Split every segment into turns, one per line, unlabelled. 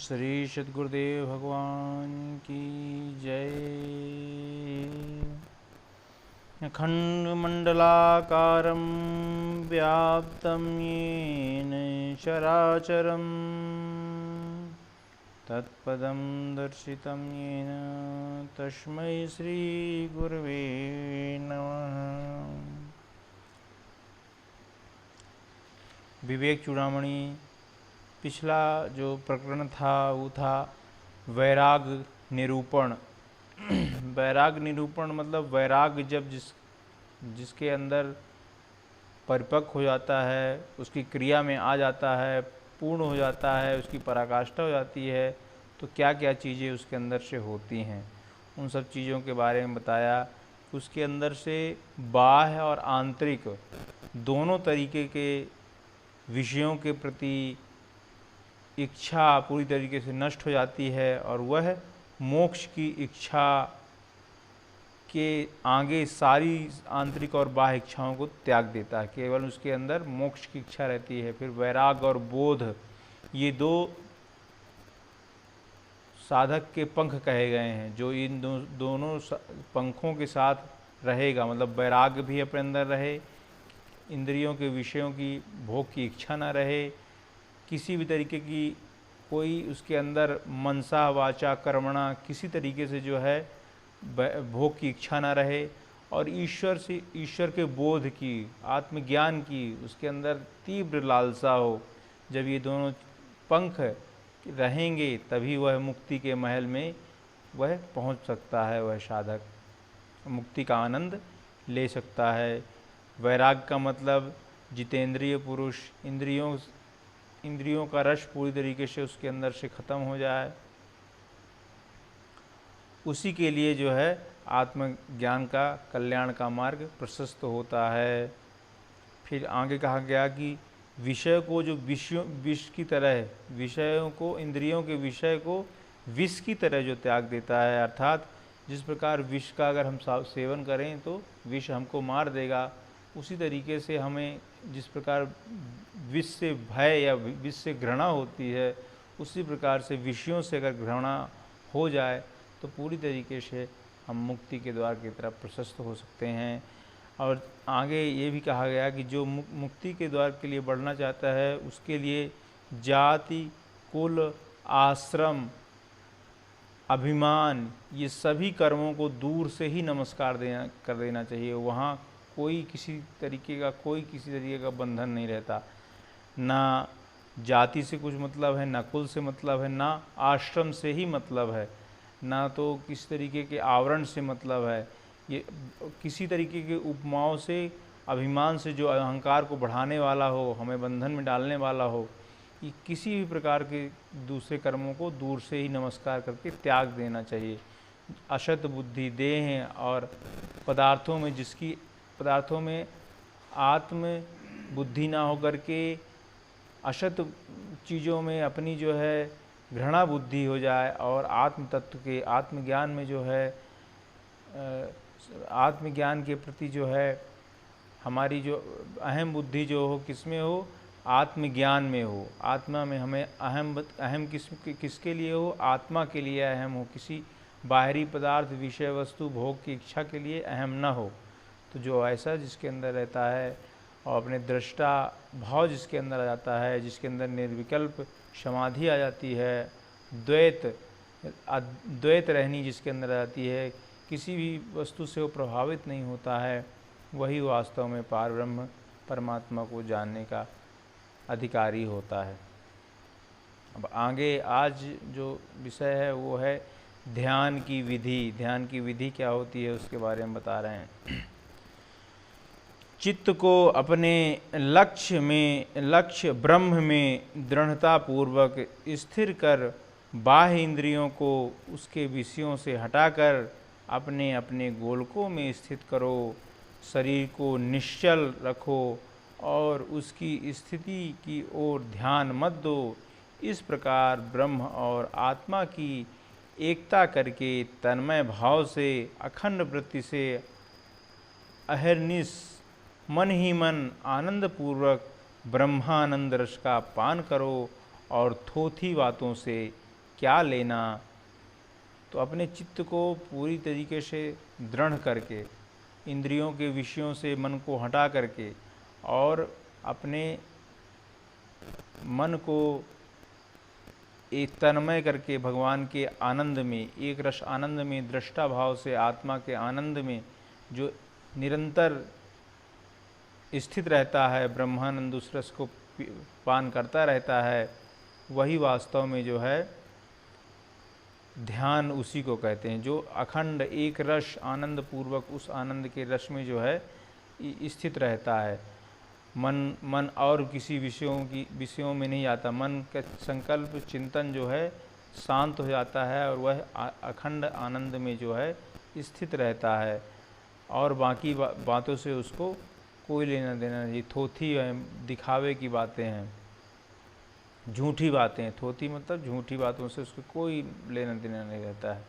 श्री सद्गुरुदेव भगवान की जय। अखंडमंडलाकारं व्याप्तं येन चराचरं तत्पदं दर्शितं येन तस्मै श्री गुरवे नमः। विवेक चूड़ामणि पिछला जो प्रकरण था वो था वैराग निरूपण। वैराग निरूपण मतलब वैराग जब जिसके अंदर परिपक्व हो जाता है, उसकी क्रिया में आ जाता है, पूर्ण हो जाता है, उसकी पराकाष्ठा हो जाती है, तो क्या क्या चीज़ें उसके अंदर से होती हैं, उन सब चीज़ों के बारे में बताया। उसके अंदर से बाह्य और आंतरिक दोनों तरीके के विषयों के प्रति इच्छा पूरी तरीके से नष्ट हो जाती है और वह मोक्ष की इच्छा के आगे सारी आंतरिक और बाह्य इच्छाओं को त्याग देता है, केवल उसके अंदर मोक्ष की इच्छा रहती है। फिर वैराग और बोध ये दो साधक के पंख कहे गए हैं, जो इन दोनों पंखों के साथ रहेगा, मतलब वैराग भी अपने अंदर रहे, इंद्रियों के विषयों की भोग की इच्छा ना रहे, किसी भी तरीके की कोई उसके अंदर मनसा वाचा कर्मणा किसी तरीके से जो है भोग की इच्छा ना रहे, और ईश्वर के बोध की, आत्मज्ञान की उसके अंदर तीव्र लालसा हो। जब ये दोनों पंख रहेंगे तभी वह मुक्ति के महल में वह पहुंच सकता है, वह साधक मुक्ति का आनंद ले सकता है। वैराग का मतलब जितेंद्रिय पुरुष, इंद्रियों का रस पूरी तरीके से उसके अंदर से खत्म हो जाए, उसी के लिए जो है आत्मज्ञान का कल्याण का मार्ग प्रशस्त होता है। फिर आगे कहा गया कि विषय को जो विष की तरह, विषयों को, इंद्रियों के विषय को विष की तरह जो त्याग देता है, अर्थात जिस प्रकार विष का अगर हम सेवन करें तो विष हमको मार देगा, उसी तरीके से हमें जिस प्रकार विष से भय या विष से घृणा होती है, उसी प्रकार से विषयों से अगर घृणा हो जाए तो पूरी तरीके से हम मुक्ति के द्वार की तरफ प्रशस्त हो सकते हैं। और आगे ये भी कहा गया कि जो मुक्ति के द्वार के लिए बढ़ना चाहता है उसके लिए जाति, कुल, आश्रम, अभिमान, ये सभी कर्मों को दूर से ही नमस्कार कर देना चाहिए। वहाँ कोई किसी तरीके का बंधन नहीं रहता, ना जाति से कुछ मतलब है, ना कुल से मतलब है, ना आश्रम से ही मतलब है, ना तो किसी तरीके के आवरण से मतलब है। ये किसी तरीके के उपमाओं से, अभिमान से, जो अहंकार को बढ़ाने वाला हो, हमें बंधन में डालने वाला हो, ये किसी भी प्रकार के दूसरे कर्मों को दूर से ही नमस्कार करके त्याग देना चाहिए। असत बुद्धि देह और पदार्थों में आत्म बुद्धि ना होकर के असत चीज़ों में अपनी जो है घृणा बुद्धि हो जाए, और आत्म तत्व के आत्मज्ञान में जो है आत्मज्ञान के प्रति जो है हमारी जो अहम बुद्धि जो हो, किसमें हो, आत्मज्ञान में हो। आत्मा में हमें अहम किसके लिए हो, आत्मा के लिए अहम हो, किसी बाहरी पदार्थ, विषय वस्तु, भोग की इच्छा के लिए अहम न हो। तो जो ऐसा जिसके अंदर रहता है और अपने दृष्टा भाव जिसके अंदर आ जाता है, जिसके अंदर निर्विकल्प समाधि आ जाती है, द्वैत रहनी जिसके अंदर आ जाती है, किसी भी वस्तु से वो प्रभावित नहीं होता है, वही वास्तव में पारब्रह्म परमात्मा को जानने का अधिकारी होता है। अब आगे आज जो विषय है वो है ध्यान की विधि। ध्यान की विधि क्या होती है उसके बारे में बता रहे हैं। चित्त को अपने लक्ष्य ब्रह्म में दृढ़ता पूर्वक स्थिर कर बाह्य इंद्रियों को उसके विषयों से हटाकर अपने अपने गोलकों में स्थित करो। शरीर को निश्चल रखो और उसकी स्थिति की ओर ध्यान मत दो। इस प्रकार ब्रह्म और आत्मा की एकता करके तन्मय भाव से, अखंड वृत्ति से अहर्निश मन ही मन आनंद पूर्वक ब्रह्मानंद रस का पान करो और थोथी बातों से क्या लेना। तो अपने चित्त को पूरी तरीके से दृढ़ करके, इंद्रियों के विषयों से मन को हटा करके और अपने मन को एक तन्मय करके भगवान के आनंद में, एक रस आनंद में, दृष्टा भाव से आत्मा के आनंद में जो निरंतर स्थित रहता है, ब्रह्मानंद उस रस को पान करता रहता है, वही वास्तव में जो है ध्यान उसी को कहते हैं, जो अखंड एक रस आनंद पूर्वक उस आनंद के रस में जो है स्थित रहता है। मन और किसी विषयों में नहीं आता। मन का संकल्प चिंतन जो है शांत हो जाता है और वह अखंड आनंद में जो है स्थित रहता है और बाकी बातों से उसको कोई लेना देना नहीं। थोथी है, दिखावे की बातें हैं, झूठी बातें। थोथी मतलब झूठी बातों से उसको कोई लेना देना नहीं रहता है।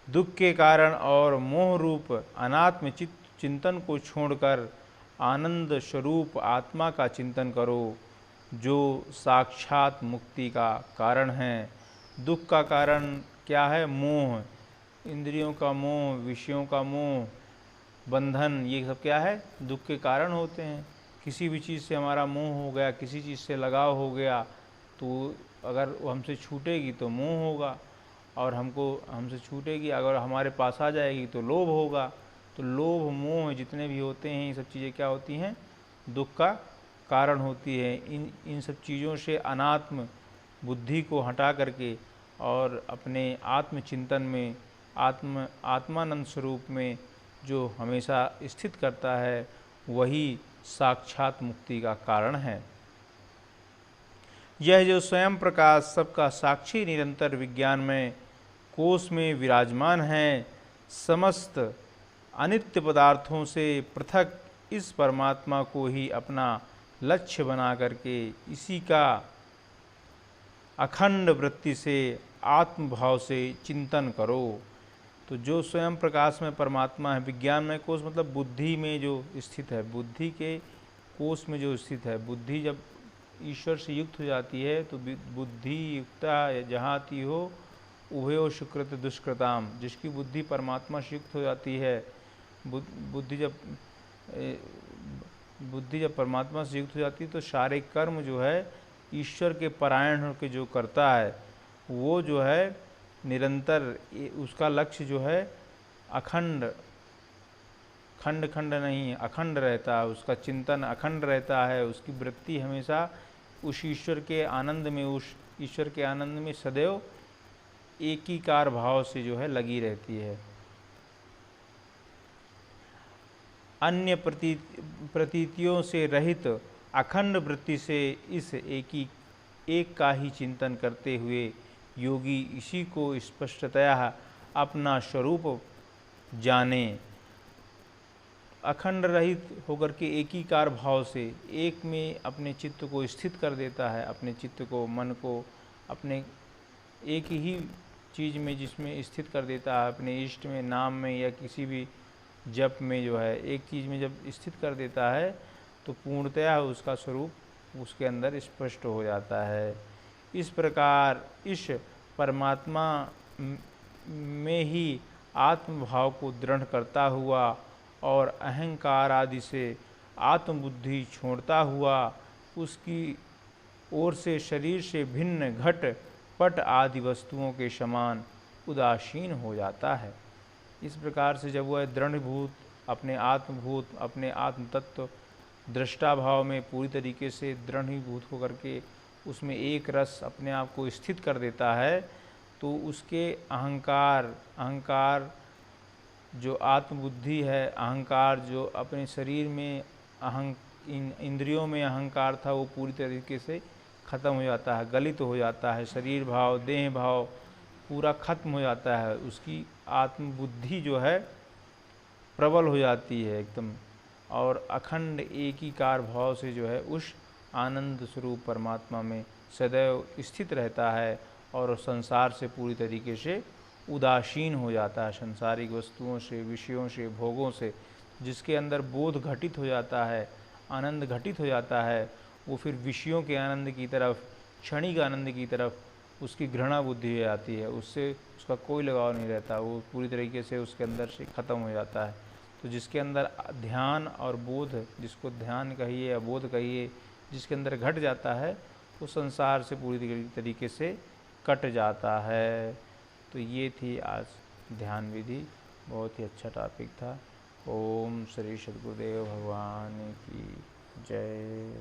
दुख के कारण और मोह रूप अनात्म चिंतन को छोड़कर आनंद स्वरूप आत्मा का चिंतन करो, जो साक्षात मुक्ति का कारण है। दुख का कारण क्या है? मोह, इंद्रियों का मोह, विषयों का मोह, बंधन, ये सब क्या है? दुख के कारण होते हैं। किसी भी चीज़ से हमारा मोह हो गया, किसी चीज़ से लगाव हो गया, तो अगर वो हमसे छूटेगी तो मोह होगा, और हमसे छूटेगी, अगर हमारे पास आ जाएगी तो लोभ होगा। तो लोभ मोह जितने भी होते हैं, ये सब चीज़ें क्या होती हैं? दुख का कारण होती है। इन सब चीज़ों से अनात्म बुद्धि को हटा करके और अपने आत्मचिंतन में आत्मानंद स्वरूप में जो हमेशा स्थित करता है, वही साक्षात मुक्ति का कारण है। यह जो स्वयं प्रकाश सबका साक्षी निरंतर विज्ञान में कोष में विराजमान है, समस्त अनित्य पदार्थों से पृथक इस परमात्मा को ही अपना लक्ष्य बना करके इसी का अखंड वृत्ति से आत्मभाव से चिंतन करो। तो जो स्वयं प्रकाश में परमात्मा है, विज्ञान में कोष मतलब बुद्धि में जो स्थित है, बुद्धि के कोष में जो स्थित है। बुद्धि जब ईश्वर से युक्त हो जाती है तो बुद्धि युक्ता जहाती हो उभयो सुकृत दुष्कृताम, जिसकी बुद्धि परमात्मा से युक्त हो जाती है, बुद्धि जब परमात्मा से युक्त हो जाती है तो सारे कर्म जो है ईश्वर के परायण होकर जो करता है, वो जो है निरंतर उसका लक्ष्य जो है अखंड, खंड नहीं, अखंड रहता है। उसका चिंतन अखंड रहता है, उसकी वृत्ति हमेशा उस ईश्वर के आनंद में, उस ईश्वर के आनंद में सदैव एकीकार भाव से जो है लगी रहती है। अन्य प्रतीतियों से रहित अखंड वृत्ति से इस एक का ही चिंतन करते हुए योगी इसी को स्पष्टतया अपना स्वरूप जाने। अखंड रहित होकर के एकीकार भाव से एक में अपने चित्त को स्थित कर देता है, अपने चित्त को, मन को अपने एक ही चीज़ में जिसमें स्थित कर देता है, अपने इष्ट में, नाम में या किसी भी जप में जो है एक चीज़ में जब स्थित कर देता है तो पूर्णतया उसका स्वरूप उसके अंदर स्पष्ट हो जाता है। इस प्रकार इस परमात्मा में ही आत्मभाव को दृढ़ करता हुआ और अहंकार आदि से आत्मबुद्धि छोड़ता हुआ उसकी ओर से शरीर से भिन्न घट पट आदि वस्तुओं के समान उदासीन हो जाता है। इस प्रकार से जब वह दृढ़भूत अपने आत्मभूत, अपने आत्म तत्व दृष्टा भाव में पूरी तरीके से दृढ़ीभूत होकर के उसमें एक रस अपने आप को स्थित कर देता है, तो उसके अहंकार जो आत्मबुद्धि है, अहंकार जो अपने शरीर में इंद्रियों में अहंकार था, वो पूरी तरीके से खत्म हो जाता है, गलित हो जाता है। शरीर भाव, देह भाव पूरा खत्म हो जाता है। उसकी आत्मबुद्धि जो है प्रबल हो जाती है एकदम, और अखंड एकीकार भाव से जो है उस आनंद स्वरूप परमात्मा में सदैव स्थित रहता है और संसार से पूरी तरीके से उदासीन हो जाता है। संसारिक वस्तुओं से, विषयों से, भोगों से जिसके अंदर बोध घटित हो जाता है, आनंद घटित हो जाता है, वो फिर विषयों के आनंद की तरफ, क्षणिक आनंद की तरफ उसकी घृणा बुद्धि आती है, उससे उसका कोई लगाव नहीं रहता, वो पूरी तरीके से उसके अंदर से ख़त्म हो जाता है। तो जिसके अंदर ध्यान और बोध, जिसको ध्यान कहिए या बोध कहिए, जिसके अंदर घट जाता है, वो संसार से पूरी तरीके से कट जाता है। तो ये थी आज ध्यान विधि, बहुत ही अच्छा टॉपिक था। ओम श्री सद्गुरुदेव भगवान की जय।